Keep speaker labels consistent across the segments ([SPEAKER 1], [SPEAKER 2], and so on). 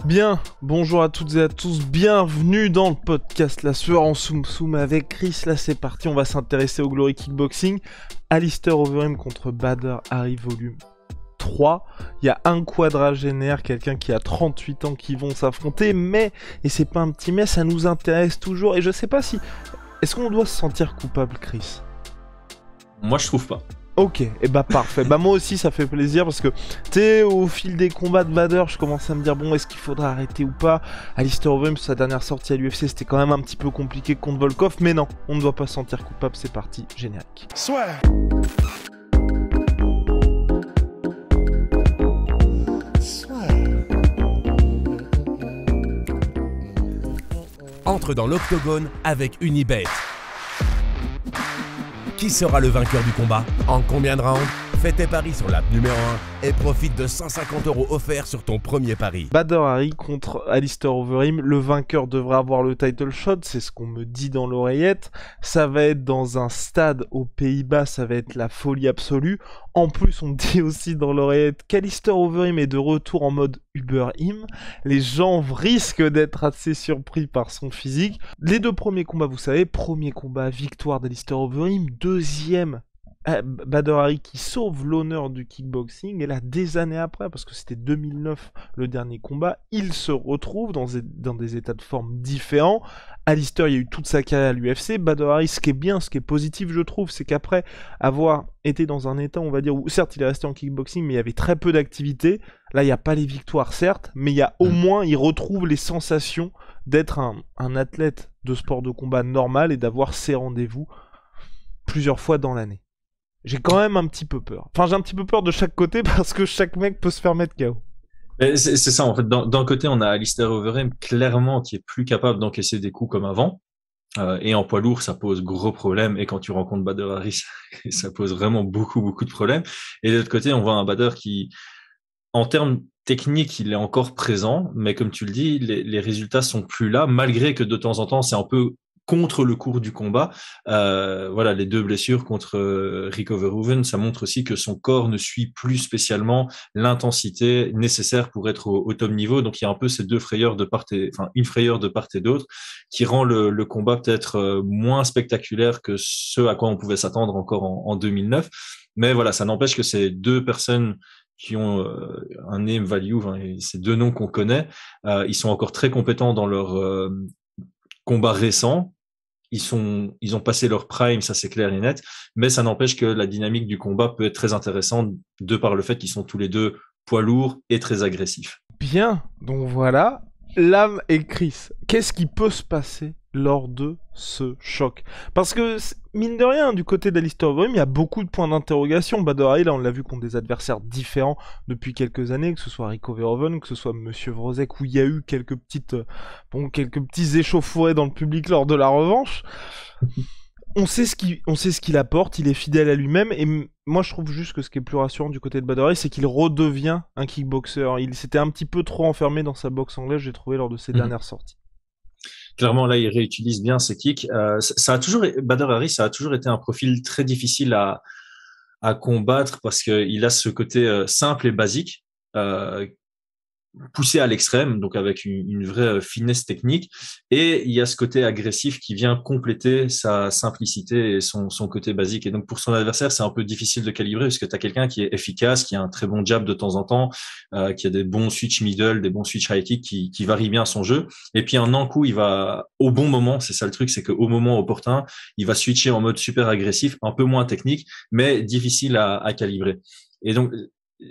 [SPEAKER 1] Bien, bonjour à toutes et à tous, bienvenue dans le podcast La Sueur en Soum Soum avec Chris. Là c'est parti, on va s'intéresser au Glory Kickboxing. Alistair Overeem contre Badr Hari volume 3. Il y a un quadragénaire, quelqu'un qui a 38 ans qui vont s'affronter, mais, et c'est pas un petit mais, ça nous intéresse toujours, et je sais pas si... Est-ce qu'on doit se sentir coupable, Chris?
[SPEAKER 2] Moi je trouve pas.
[SPEAKER 1] Ok, et bah parfait. Bah moi aussi ça fait plaisir parce que tu sais, au fil des combats de Badr, je commence à me dire bon, est-ce qu'il faudra arrêter ou pas. Alistair Overeem, sa dernière sortie à l'UFC, c'était quand même un petit peu compliqué contre Volkov, mais non, on ne doit pas se sentir coupable, c'est parti, générique.
[SPEAKER 3] Soit.
[SPEAKER 4] Entre dans l'octogone avec Unibet. Qui sera le vainqueur du combat? En combien de rounds? Fais tes paris sur l'app numéro 1 et profite de 150 € offerts sur ton premier pari.
[SPEAKER 1] Badr Hari contre Alistair Overeem, le vainqueur devrait avoir le title shot, c'est ce qu'on me dit dans l'oreillette. Ça va être dans un stade aux Pays-Bas, ça va être la folie absolue. En plus, on me dit aussi dans l'oreillette qu'Alistair Overeem est de retour en mode Uber-Him. Les gens risquent d'être assez surpris par son physique. Les deux premiers combats, vous savez, premier combat, victoire d'Alistair Overeem, deuxième, Badr Hari qui sauve l'honneur du kickboxing, et là des années après, parce que c'était 2009 le dernier combat, il se retrouve dans des états de forme différents. Alistair, il y a eu toute sa carrière à l'UFC. Badr Hari, ce qui est bien, ce qui est positif je trouve, c'est qu'après avoir été dans un état, on va dire, où certes il est resté en kickboxing, mais il y avait très peu d'activité. Là il n'y a pas les victoires certes, mais il y a au moins, il retrouve les sensations d'être un athlète de sport de combat normal et d'avoir ses rendez-vous plusieurs fois dans l'année. J'ai quand même un petit peu peur. Enfin, j'ai un petit peu peur de chaque côté parce que chaque mec peut se faire mettre KO.
[SPEAKER 2] C'est ça en fait. D'un côté, on a Alistair Overeem clairement qui est plus capable d'encaisser des coups comme avant. Et en poids lourd, ça pose gros problèmes. Et quand tu rencontres Badr Hari, ça pose vraiment beaucoup de problèmes. Et de l'autre côté, on voit un Badr qui, en termes techniques, il est encore présent, mais comme tu le dis, les résultats sont plus là, malgré que de temps en temps, c'est un peu contre le cours du combat. Voilà, les deux blessures contre Rico Verhoeven, ça montre aussi que son corps ne suit plus spécialement l'intensité nécessaire pour être au top niveau. Donc il y a un peu ces deux frayeurs de part et, enfin une frayeur de part et d'autre, qui rend le combat peut-être moins spectaculaire que ce à quoi on pouvait s'attendre encore en 2009. Mais voilà, ça n'empêche que ces deux personnes qui ont un name value, enfin, ces deux noms qu'on connaît, ils sont encore très compétents dans leur combat récent. Ils ont passé leur prime, ça c'est clair et net, mais ça n'empêche que la dynamique du combat peut être très intéressante de par le fait qu'ils sont tous les deux poids lourds et très agressifs.
[SPEAKER 1] Bien, donc voilà, Lame et Chris, qu'est-ce qui peut se passer lors de ce choc? Parce que, mine de rien, du côté d'Alistair Overeem, il y a beaucoup de points d'interrogation. Badr Hari, là, on l'a vu contre des adversaires différents depuis quelques années, que ce soit Rico Verhoeven, que ce soit Monsieur Wrozek, où il y a eu quelques petits échauffourées dans le public lors de la revanche. On sait ce qu'il apporte, il est fidèle à lui-même, et moi je trouve juste que ce qui est plus rassurant du côté de Badr Hari, c'est qu'il redevient un kickboxer. Il s'était un petit peu trop enfermé dans sa boxe anglaise, j'ai trouvé, lors de ses dernières sorties.
[SPEAKER 2] Clairement, là, il réutilise bien ses kicks. Badr Hari, ça a toujours été un profil très difficile à combattre parce qu'il a ce côté simple et basique, poussé à l'extrême, donc avec une vraie finesse technique, et il y a ce côté agressif qui vient compléter sa simplicité et son côté basique. Et donc pour son adversaire, c'est un peu difficile de calibrer parce que tu as quelqu'un qui est efficace, qui a un très bon jab de temps en temps, qui a des bons switch middle, des bons switch high kick qui varient bien son jeu. Et puis un coup, il va au bon moment, c'est ça le truc, c'est qu'au moment opportun, il va switcher en mode super agressif, un peu moins technique, mais difficile à calibrer. Et donc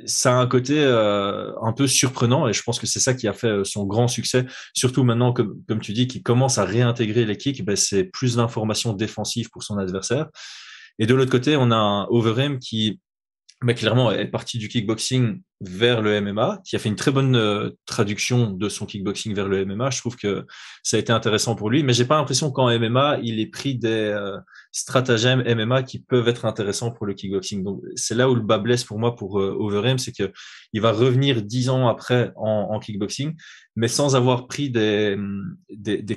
[SPEAKER 2] ça a un côté un peu surprenant, et je pense que c'est ça qui a fait son grand succès, surtout maintenant, comme tu dis, qu'il commence à réintégrer les kicks. C'est plus d'informations défensives pour son adversaire. Et de l'autre côté, on a un Overeem qui clairement est parti du kickboxing vers le MMA, qui a fait une très bonne traduction de son kickboxing vers le MMA. Je trouve que ça a été intéressant pour lui, mais j'ai pas l'impression qu'en MMA, il ait pris des stratagèmes MMA qui peuvent être intéressants pour le kickboxing. Donc, c'est là où le bas blesse pour moi pour Overeem, c'est que il va revenir 10 ans après en kickboxing, mais sans avoir pris des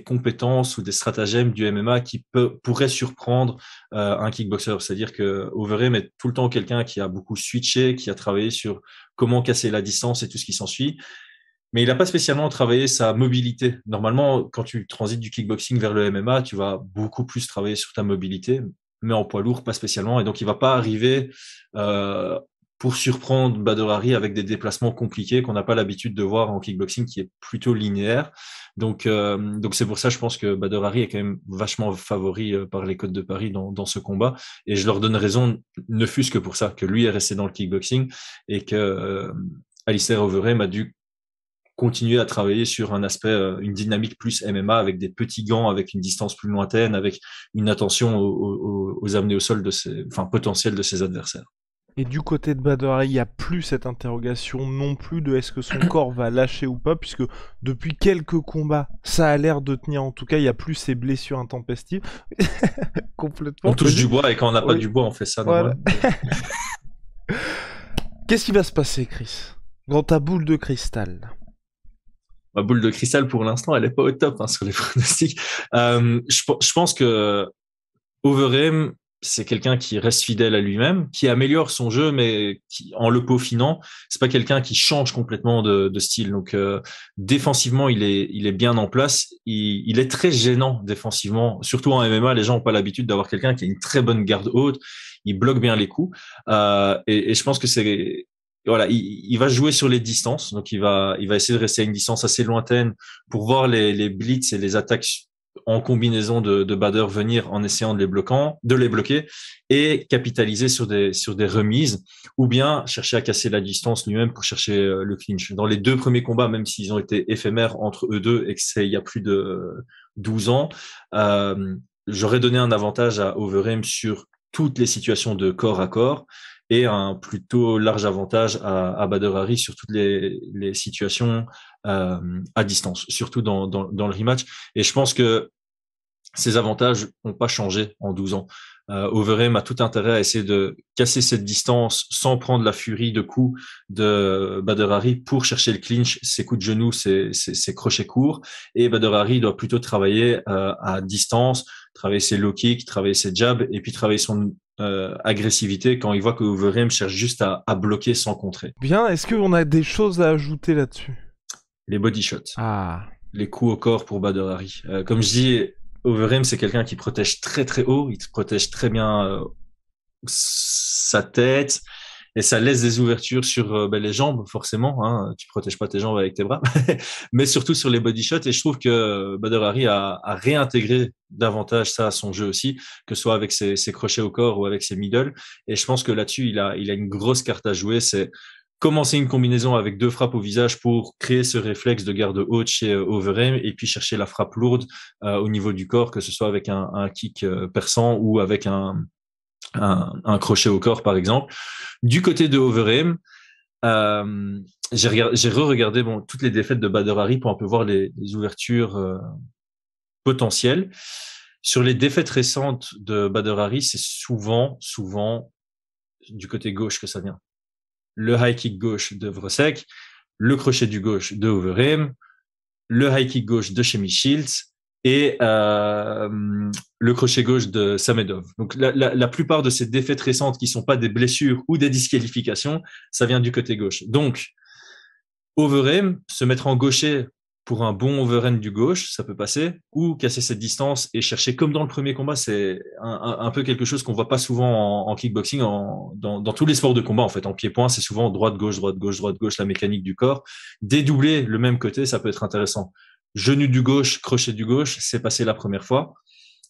[SPEAKER 2] compétences ou des stratagèmes du MMA qui pourraient surprendre un kickboxer. C'est-à-dire que Overeem est tout le temps quelqu'un qui a beaucoup switché, qui a travaillé sur comment casser la distance et tout ce qui s'ensuit. mais il n'a pas spécialement travaillé sa mobilité. Normalement, quand tu transites du kickboxing vers le MMA, tu vas beaucoup plus travailler sur ta mobilité, mais en poids lourd, pas spécialement. Et donc, il va pas arriver euh, pour surprendre Badr Hari avec des déplacements compliqués qu'on n'a pas l'habitude de voir en kickboxing, qui est plutôt linéaire. Donc c'est pour ça, je pense que Badr Hari est quand même vachement favori par les Côtes de Paris dans ce combat. Et je leur donne raison, ne fût-ce que pour ça, que lui est resté dans le kickboxing et que Alistair Overeem a dû continuer à travailler sur un aspect, une dynamique plus MMA avec des petits gants, avec une distance plus lointaine, avec une attention aux amenés au sol potentiels de ses adversaires.
[SPEAKER 1] Et du côté de Badr Hari, il n'y a plus cette interrogation non plus de est-ce que son corps va lâcher ou pas, puisque depuis quelques combats, ça a l'air de tenir. En tout cas, il n'y a plus ces blessures intempestives. Complètement.
[SPEAKER 2] On touche du bois et quand on n'a pas du bois, on fait ça.
[SPEAKER 1] Voilà. Qu'est-ce qui va se passer, Chris, dans ta boule de cristal?
[SPEAKER 2] Ma boule de cristal, pour l'instant, elle est pas au top sur les pronostics. Je pense que Overeem, c'est quelqu'un qui reste fidèle à lui-même, qui améliore son jeu, mais qui, en le peaufinant, c'est pas quelqu'un qui change complètement de style. Donc défensivement, il est bien en place. Il est très gênant défensivement, surtout en MMA. Les gens ont pas l'habitude d'avoir quelqu'un qui a une très bonne garde haute. Il bloque bien les coups, et je pense que c'est voilà, il va jouer sur les distances, donc il va essayer de rester à une distance assez lointaine pour voir les blitz et les attaques en combinaison de Badr venir en essayant de les bloquer et capitaliser sur des remises, ou bien chercher à casser la distance lui-même pour chercher le clinch. Dans les 2 premiers combats, même s'ils ont été éphémères entre eux deux et que c'est il y a plus de 12 ans, j'aurais donné un avantage à Overeem sur toutes les situations de corps à corps et un plutôt large avantage à Badr Hari sur toutes les situations à distance, surtout dans le rematch. Et je pense que ces avantages n'ont pas changé en 12 ans. Overeem a tout intérêt à essayer de casser cette distance sans prendre la furie de coups de Badr Hari pour chercher le clinch, ses coups de genoux, ses crochets courts. Et Badr Hari doit plutôt travailler à distance, travailler ses low kicks, travailler ses jabs et puis travailler son agressivité quand il voit que Overeem cherche juste à bloquer sans contrer.
[SPEAKER 1] Bien, est-ce qu'on a des choses à ajouter là-dessus?
[SPEAKER 2] Les body shots.
[SPEAKER 1] Ah.
[SPEAKER 2] Les coups au corps pour Badr Hari. Comme je dis, Overeem, c'est quelqu'un qui protège très très haut, il protège très bien sa tête et ça laisse des ouvertures sur les jambes forcément. Hein, tu protèges pas tes jambes avec tes bras, mais surtout sur les body shots. Et je trouve que Badr Hari a réintégré davantage ça à son jeu aussi, que ce soit avec ses crochets au corps ou avec ses middle. Et je pense que là-dessus, il a une grosse carte à jouer. C'est commencer une combinaison avec 2 frappes au visage pour créer ce réflexe de garde haute chez Overeem et puis chercher la frappe lourde au niveau du corps, que ce soit avec un kick perçant ou avec un crochet au corps, par exemple. Du côté de Overeem, j'ai re-regardé toutes les défaites de Badr Hari pour un peu voir les ouvertures potentielles. Sur les défaites récentes de Badr Hari, c'est souvent du côté gauche que ça vient. Le high kick gauche de Vrosek, le crochet du gauche de Overeem, le high kick gauche de Shemi Shields et le crochet gauche de Samedov. Donc la plupart de ces défaites récentes qui sont pas des blessures ou des disqualifications, ça vient du côté gauche. Donc Overeem, se mettre en gaucher pour un bon overhand du gauche, ça peut passer, ou casser cette distance et chercher, comme dans le premier combat, c'est un peu quelque chose qu'on voit pas souvent en kickboxing, dans tous les sports de combat, en fait. En pied-point, c'est souvent droite-gauche, droite-gauche, droite-gauche, la mécanique du corps. Dédoubler le même côté, ça peut être intéressant. Genou du gauche, crochet du gauche, c'est passé la première fois.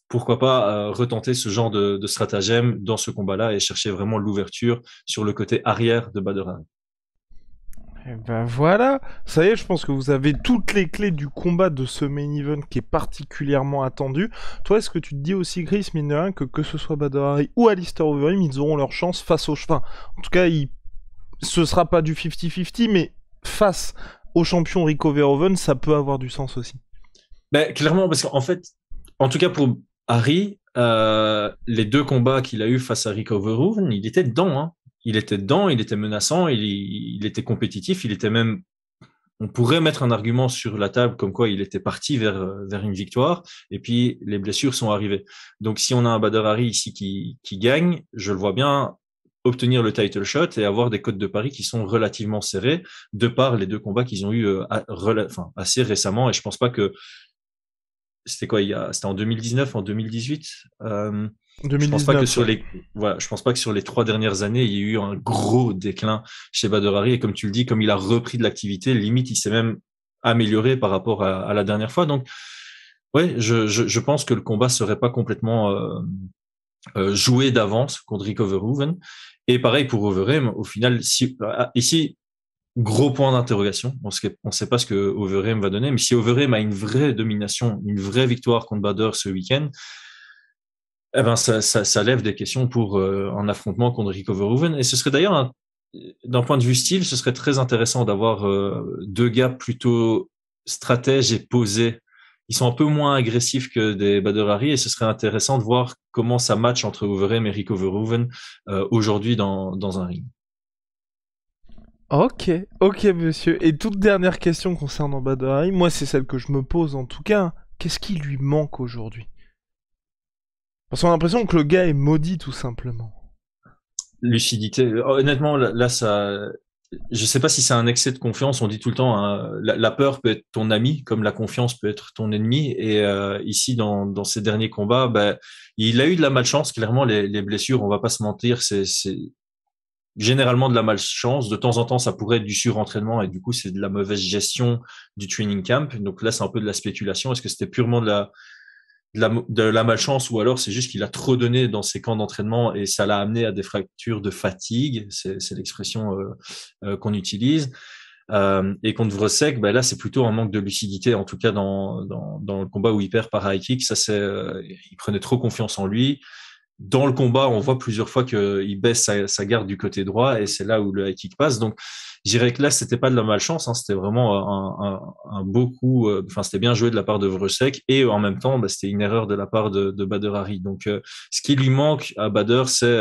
[SPEAKER 2] Pourquoi pas retenter ce genre de stratagème dans ce combat-là et chercher vraiment l'ouverture sur le côté arrière de Badr Hari.
[SPEAKER 1] Et ben voilà, ça y est, je pense que vous avez toutes les clés du combat de ce main event qui est particulièrement attendu. Toi, est-ce que tu te dis aussi, Chris, mine de rien, que ce soit Badr Hari ou Alistair Overeem, ils auront leur chance face au... Enfin, en tout cas, ce sera pas du 50-50, mais face au champion Rico Verhoeven, ça peut avoir du sens aussi.
[SPEAKER 2] Ben, clairement, parce qu'en fait, en tout cas pour Hari, les 2 combats qu'il a eu face à Rico Verhoeven, il était dedans, hein. Il était dedans, il était menaçant, il était compétitif, il était même... On pourrait mettre un argument sur la table comme quoi il était parti vers une victoire, et puis les blessures sont arrivées. Donc si on a un Badr Hari ici qui gagne, je le vois bien obtenir le title shot et avoir des cotes de pari qui sont relativement serrées de par les deux combats qu'ils ont eu assez récemment. Et je pense pas que c'était quoi, c'était en 2019, en 2018. Je pense pas que je pense pas que sur les 3 dernières années, il y a eu un gros déclin chez Badr Hari. Et comme tu le dis, comme il a repris de l'activité, limite, il s'est même amélioré par rapport à la dernière fois. Donc, ouais, je pense que le combat serait pas complètement joué d'avance contre Rick Overhoeven. Et pareil pour Overeem. Au final, ici, gros point d'interrogation. On ne sait pas ce que Overeem va donner, mais si Overeem a une vraie domination, une vraie victoire contre Badr ce week-end, eh ben ça lève des questions pour un affrontement contre Rick Overhoeven. Et ce serait d'ailleurs, d'un point de vue style, ce serait très intéressant d'avoir deux gars plutôt stratèges et posés. Ils sont un peu moins agressifs que des Badr Hari et ce serait intéressant de voir comment ça match entre Overeem et Rick Overhoeven aujourd'hui dans un ring.
[SPEAKER 1] Ok, monsieur. Et toute dernière question concernant Badr Hari, moi c'est celle que je me pose en tout cas. Qu'est-ce qui lui manque aujourd'hui? Parce qu'on a l'impression que le gars est maudit tout simplement.
[SPEAKER 2] Lucidité. Honnêtement, là ça... Je sais pas si c'est un excès de confiance. On dit tout le temps, hein, la peur peut être ton ami, comme la confiance peut être ton ennemi. Et ici, dans ces derniers combats, il a eu de la malchance. Clairement, les blessures, on va pas se mentir, c'est généralement de la malchance. De temps en temps, ça pourrait être du surentraînement et du coup, c'est de la mauvaise gestion du training camp. Donc là, c'est un peu de la spéculation. Est-ce que c'était purement de la malchance ou alors c'est juste qu'il a trop donné dans ses camps d'entraînement et ça l'a amené à des fractures de fatigue, c'est l'expression qu'on utilise. Et contre Vrosek, là c'est plutôt un manque de lucidité, en tout cas dans le combat où il perd par high kick. Ça c'est il prenait trop confiance en lui. Dans le combat, on voit plusieurs fois qu'il baisse sa garde du côté droit et c'est là où le high kick passe. Donc, je dirais que là, c'était pas de la malchance, hein, c'était vraiment un beau coup. Enfin, c'était bien joué de la part de Vrosek et en même temps, c'était une erreur de la part de Badr Hari. Donc, ce qui lui manque à Badr, c'est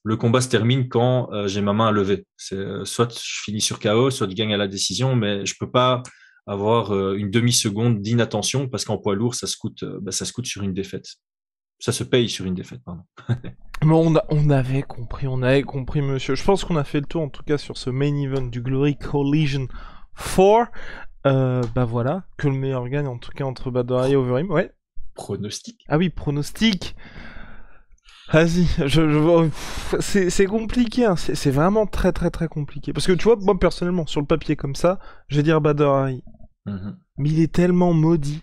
[SPEAKER 2] le combat se termine quand j'ai ma main à lever. C'est soit je finis sur KO, soit je gagne à la décision, mais je peux pas avoir une demi-seconde d'inattention parce qu'en poids lourd, ça se coûte sur une défaite. Ça se paye sur une défaite, pardon.
[SPEAKER 1] Mais on avait compris, monsieur. Je pense qu'on a fait le tour, en tout cas, sur ce main event du Glory Collision 4. Voilà, que le meilleur gagne, en tout cas, entre Badr Hari et Overeem. Ouais.
[SPEAKER 2] Pronostic.
[SPEAKER 1] Ah oui, pronostic. Vas-y, c'est compliqué, hein. C'est vraiment très très très compliqué. Parce que tu vois, moi personnellement, sur le papier comme ça, je vais dire Badr Hari. Mais il est tellement maudit.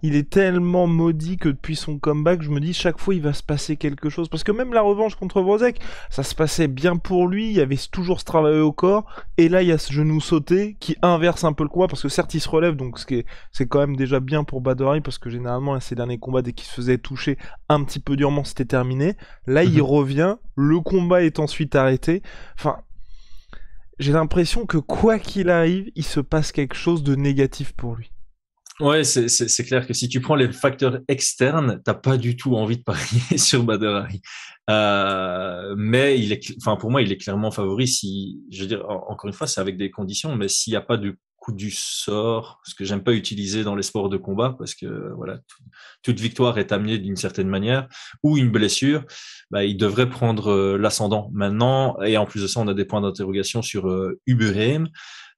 [SPEAKER 1] Il est tellement maudit que depuis son comeback, je me dis chaque fois il va se passer quelque chose. Parce que même la revanche contre Vrosek, ça se passait bien pour lui, il y avait toujours ce travail au corps. Et là, il y a ce genou sauté qui inverse un peu le combat. Parce que certes, il se relève, donc c'est quand même déjà bien pour Badr Hari. Parce que généralement, là, ces derniers combats, dès qu'il se faisait toucher un petit peu durement, c'était terminé. Là, il revient, le combat est ensuite arrêté. Enfin, j'ai l'impression que quoi qu'il arrive, il se passe quelque chose de négatif pour lui.
[SPEAKER 2] Ouais, c'est clair que si tu prends les facteurs externes, t'as pas du tout envie de parier sur Badr Hari. Mais pour moi, il est clairement favori. Je veux dire, encore une fois, c'est avec des conditions, mais s'il n'y a pas de coup du sort, ce que j'aime pas utiliser dans les sports de combat, parce que voilà, toute victoire est amenée d'une certaine manière, ou une blessure, il devrait prendre l'ascendant maintenant. Et en plus de ça, on a des points d'interrogation sur Overeem.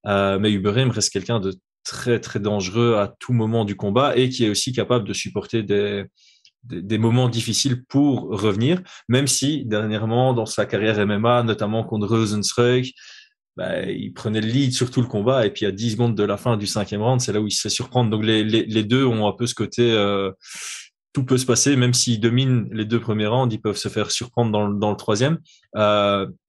[SPEAKER 2] Mais Overeem reste quelqu'un de très très dangereux à tout moment du combat et qui est aussi capable de supporter des moments difficiles pour revenir, même si dernièrement dans sa carrière MMA, notamment contre Rozenstruik, il prenait le lead sur tout le combat et puis à 10 secondes de la fin du 5e round, c'est là où il se fait surprendre. Donc les deux ont un peu ce côté tout peut se passer, même s'ils dominent les 2 premiers rounds, ils peuvent se faire surprendre dans le 3e.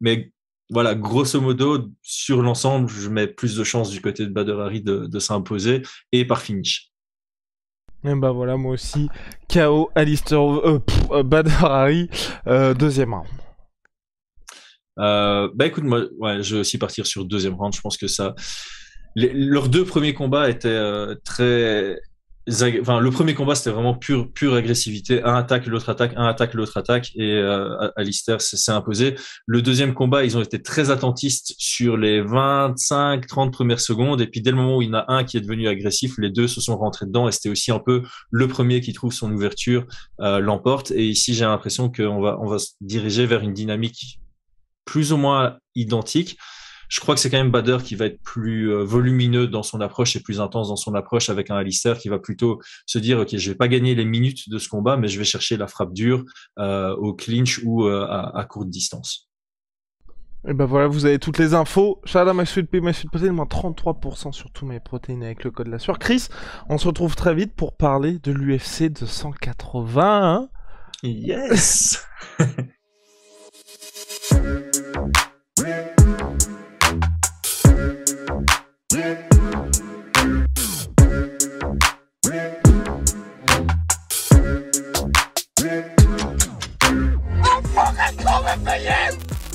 [SPEAKER 2] Mais voilà, grosso modo, sur l'ensemble, je mets plus de chances du côté de Badr Hari de s'imposer et par finish.
[SPEAKER 1] Et voilà, moi aussi, KO, Badr Hari, 2e round.
[SPEAKER 2] Écoute, moi, je vais aussi partir sur 2e round. Je pense que leurs 2 premiers combats étaient très... Enfin, le premier combat, c'était vraiment pure agressivité. Un attaque, l'autre attaque, un attaque, l'autre attaque. Et Alistair s'est imposé. Le 2e combat, ils ont été très attentistes sur les 25-30 premières secondes. Et puis, dès le moment où il y en a un qui est devenu agressif, les 2 se sont rentrés dedans. Et c'était aussi un peu le premier qui trouve son ouverture l'emporte. Et ici, j'ai l'impression qu'on va se diriger vers une dynamique plus ou moins identiques. Je crois que c'est quand même Bader qui va être plus volumineux dans son approche et plus intense dans son approche avec un Alistair qui va plutôt se dire ok, je vais pas gagner les minutes de ce combat, mais je vais chercher la frappe dure au clinch ou à courte distance.
[SPEAKER 1] Et ben voilà, vous avez toutes les infos. Shout-out MySweetProtein, moins 33% sur tous mes protéines avec le code la sueur. Chris, on se retrouve très vite pour parler de l'UFC 280. Hein.
[SPEAKER 2] Yes.
[SPEAKER 3] Yeah.